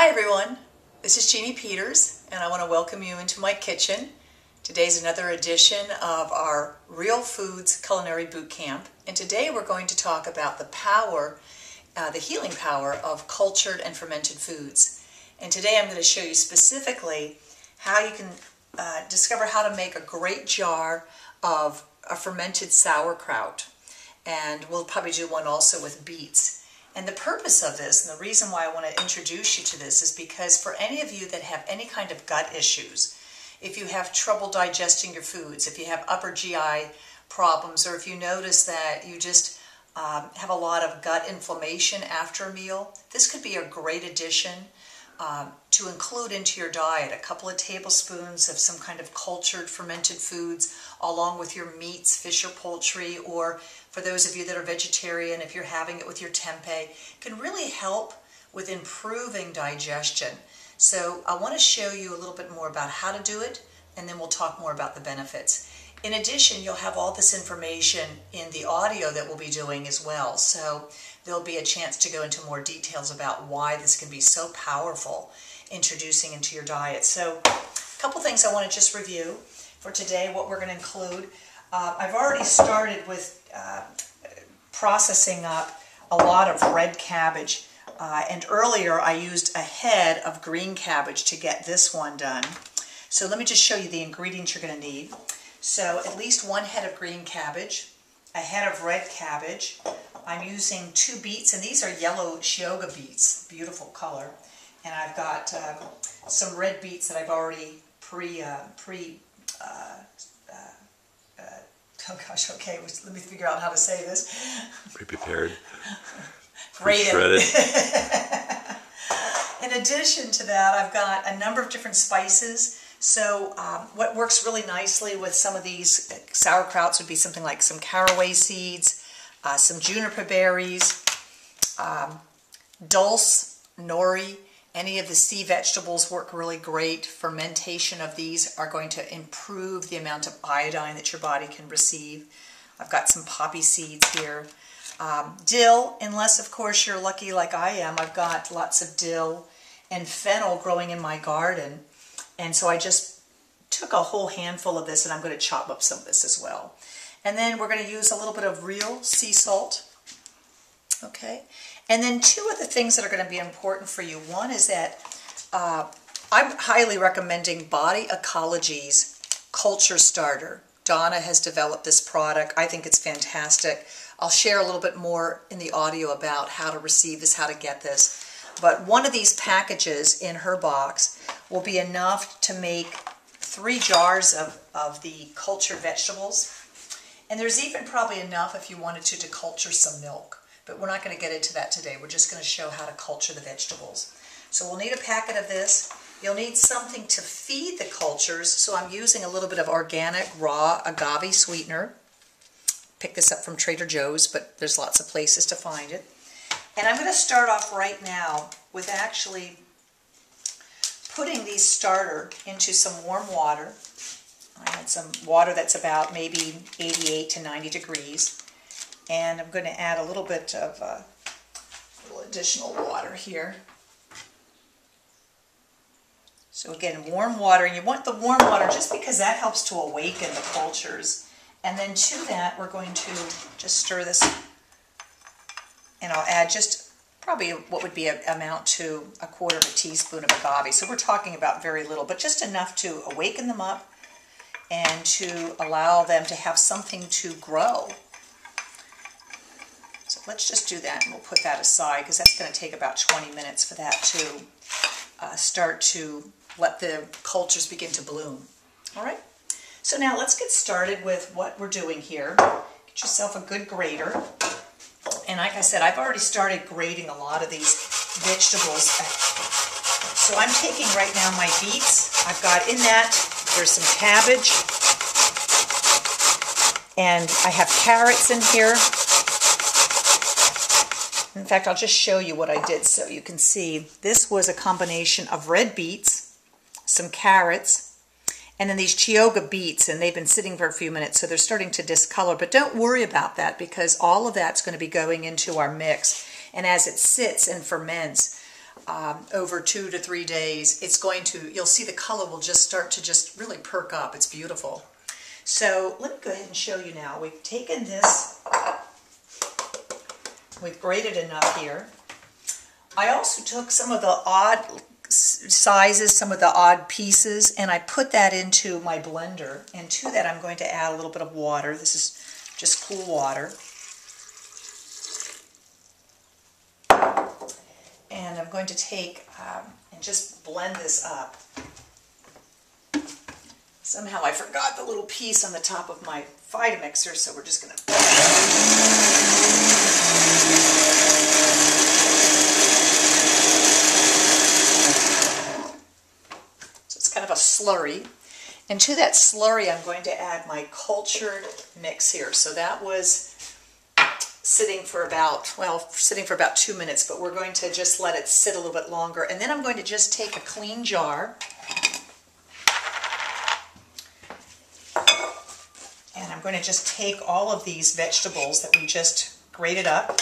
Hi everyone, this is Jeannie Peters and I want to welcome you into my kitchen. Today's another edition of our Real Foods Culinary Boot Camp, and today we're going to talk about the power, the healing power of cultured and fermented foods. And today I'm going to show you specifically how you can discover how to make a great jar of a fermented sauerkraut, and we'll probably do one also with beets. And the purpose of this, and the reason why I want to introduce you to this, is because for any of you that have any kind of gut issues, if you have trouble digesting your foods, if you have upper GI problems, or if you notice that you just have a lot of gut inflammation after a meal, this could be a great addition to include into your diet. A couple of tablespoons of some kind of cultured fermented foods along with your meats, fish or poultry, or for those of you that are vegetarian, if you're having it with your tempeh, can really help with improving digestion. So I want to show you a little bit more about how to do it, and then we'll talk more about the benefits. In addition, you'll have all this information in the audio that we'll be doing as well. So there'll be a chance to go into more details about why this can be so powerful introducing into your diet. So a couple things I want to just review for today, what we're going to include. I've already started with processing up a lot of red cabbage, and earlier I used a head of green cabbage to get this one done. So let me just show you the ingredients you're going to need. So at least one head of green cabbage, a head of red cabbage. I'm using 2 beets, and these are yellow Chioggia beets, beautiful color. And I've got some red beets that I've already oh gosh, okay, let me figure out how to say this. Pre-prepared. Grated. Shredded. In addition to that, I've got a number of different spices. So what works really nicely with some of these sauerkrauts would be something like some caraway seeds, some juniper berries, dulse, nori. Any of the sea vegetables work really great. Fermentation of these are going to improve the amount of iodine that your body can receive. I've got some poppy seeds here. Dill, unless of course you're lucky like I am, I've got lots of dill and fennel growing in my garden. And so I just took a whole handful of this, and I'm going to chop up some of this as well. And then we're going to use a little bit of real sea salt. Okay. And then 2 other things that are going to be important for you. One is that I'm highly recommending Body Ecology's Culture Starter. Donna has developed this product. I think it's fantastic. I'll share a little bit more in the audio about how to receive this, how to get this. But one of these packages in her box will be enough to make 3 jars of the cultured vegetables. And there's even probably enough if you wanted to culture some milk. But we're not going to get into that today. We're just going to show how to culture the vegetables. So we'll need a packet of this. You'll need something to feed the cultures. So I'm using a little bit of organic raw agave sweetener. Pick this up from Trader Joe's, but there's lots of places to find it. And I'm going to start off right now with actually putting these starter into some warm water. I had some water that's about maybe 88 to 90 degrees. And I'm going to add a little bit of little additional water here. So again, warm water, and you want the warm water just because that helps to awaken the cultures. And then to that, we're going to just stir this, and I'll add just probably what would be amount to 1/4 teaspoon of agave. So we're talking about very little, but just enough to awaken them up and to allow them to have something to grow. So let's just do that, and we'll put that aside because that's going to take about 20 minutes for that to start to let the cultures begin to bloom. All right, so now let's get started with what we're doing here. Get yourself a good grater. And like I said, I've already started grating a lot of these vegetables. So I'm taking right now my beets. I've got in that, there's some cabbage. And I have carrots in here. In fact, I'll just show you what I did so you can see. This was a combination of red beets, some carrots, and then these Chioggia beets, and they've been sitting for a few minutes, so they're starting to discolor. But don't worry about that because all of that's going to be going into our mix. And as it sits and ferments, over 2 to 3 days, you'll see the color will just start to just really perk up. It's beautiful. So let me go ahead and show you now. We've taken this, we've grated enough here. I also took some of the odd sizes, some of the odd pieces, and I put that into my blender. And to that I'm going to add a little bit of water. This is just cool water. And I'm going to take and just blend this up. Somehow I forgot the little piece on the top of my Vitamixer, so we're just going to... So it's kind of a slurry. And to that slurry I'm going to add my cultured mix here. So that was sitting for about 2 minutes, but we're going to just let it sit a little bit longer. And then I'm going to just take a clean jar and I'm going to just take all of these vegetables that we just grated up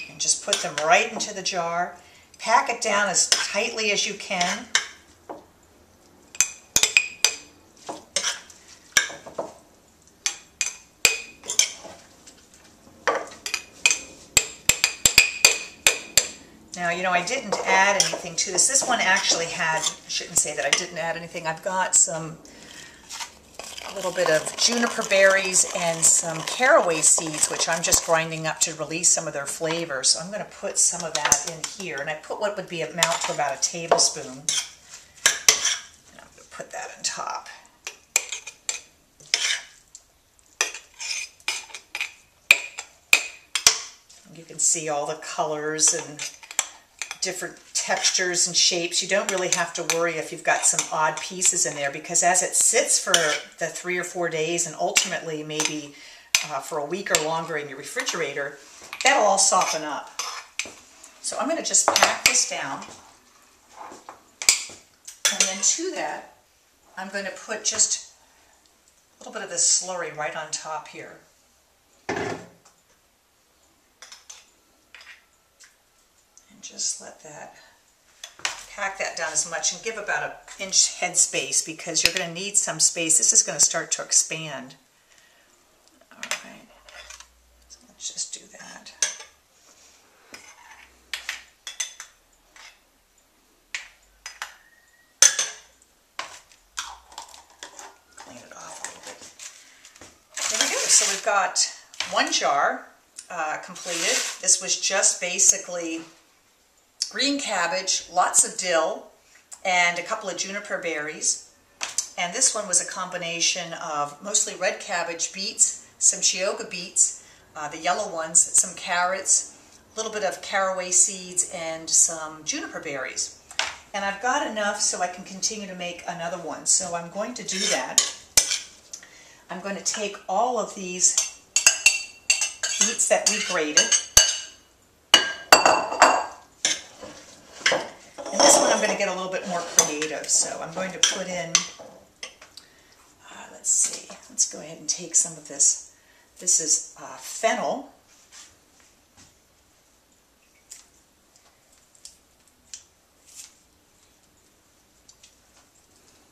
and just put them right into the jar. Pack it down as tightly as you can. Now, you know, I didn't add anything to this. This one actually had, I shouldn't say that I didn't add anything. I've got a little bit of juniper berries and some caraway seeds, which I'm just grinding up to release some of their flavor. So I'm going to put some of that in here. And I put what would be amount to about a tablespoon. And I'm going to put that on top. You can see all the colors and different textures and shapes. You don't really have to worry if you've got some odd pieces in there, because as it sits for the 3 or 4 days and ultimately maybe for a week or longer in your refrigerator, that'll all soften up. So I'm going to just pack this down, and then to that I'm going to put just a little bit of this slurry right on top here. Just let that, pack that down as much and give about an inch head space, because you're going to need some space. This is going to start to expand. All right, so let's just do that. Clean it off a little bit. There we go. So we've got one jar completed. This was just basically green cabbage, lots of dill, and a couple of juniper berries. And this one was a combination of mostly red cabbage, beets, some Chioggia beets, the yellow ones, some carrots, a little bit of caraway seeds, and some juniper berries. And I've got enough so I can continue to make another one. So I'm going to do that. I'm going to take all of these beets that we grated. I'm going to get a little bit more creative, so I'm going to put in, let's see, let's go ahead and take some of this. This is fennel.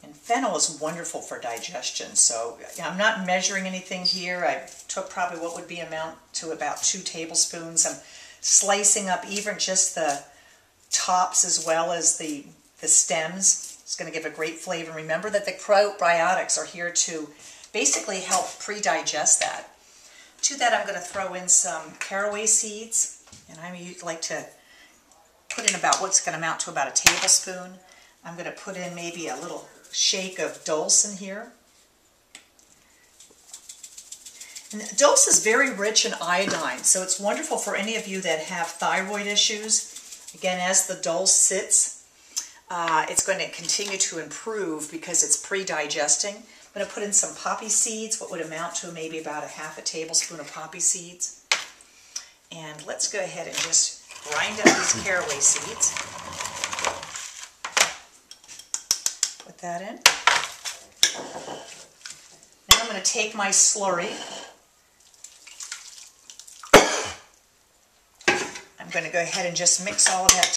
And fennel is wonderful for digestion, so I'm not measuring anything here. I took probably what would be amount to about 2 tablespoons. I'm slicing up even just the tops as well as the stems. It's going to give a great flavor. Remember that the probiotics are here to basically help pre-digest that. To that I'm going to throw in some caraway seeds, and I like to put in about what's going to amount to about a tablespoon. I'm going to put in maybe a little shake of dulse in here. And dulse is very rich in iodine, so it's wonderful for any of you that have thyroid issues. Again, as the dulse sits, it's going to continue to improve because it's pre-digesting. I'm going to put in some poppy seeds, what would amount to maybe about a half a tablespoon of poppy seeds. And let's go ahead and just grind up these caraway seeds. Put that in. Now I'm going to take my slurry. I'm I'm going to go ahead and just mix all of that